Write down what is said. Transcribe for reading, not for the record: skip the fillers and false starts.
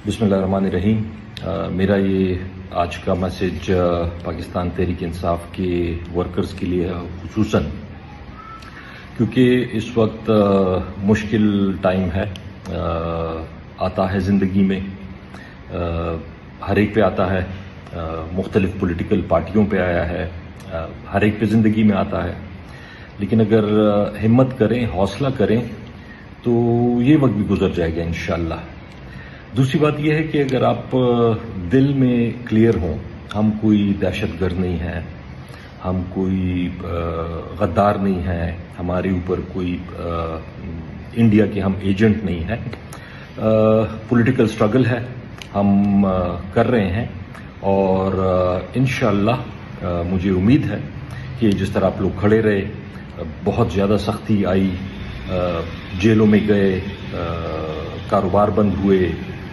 बिस्मिल्लाहिर्रहमानिर्रहीम। मेरा ये आज का मैसेज पाकिस्तान तहरीक इंसाफ के वर्कर्स के लिए है, खुसूसन क्योंकि इस वक्त मुश्किल टाइम है, आता है ज़िंदगी में, हर एक पे आता है, मुख्तलिफ पॉलिटिकल पार्टियों पे आया है, हर एक पे ज़िंदगी में आता है। लेकिन अगर हिम्मत करें, हौसला करें तो ये वक्त भी गुजर जाएगा इंशाअल्लाह। दूसरी बात यह है कि अगर आप दिल में क्लियर हों, हम कोई दहशतगर्द नहीं हैं, हम कोई गद्दार नहीं हैं, हमारे ऊपर कोई इंडिया के हम एजेंट नहीं हैं, पॉलिटिकल स्ट्रगल है, हम कर रहे हैं और इंशाअल्लाह मुझे उम्मीद है कि जिस तरह आप लोग खड़े रहे, बहुत ज़्यादा सख्ती आई, जेलों में गए, कारोबार बंद हुए,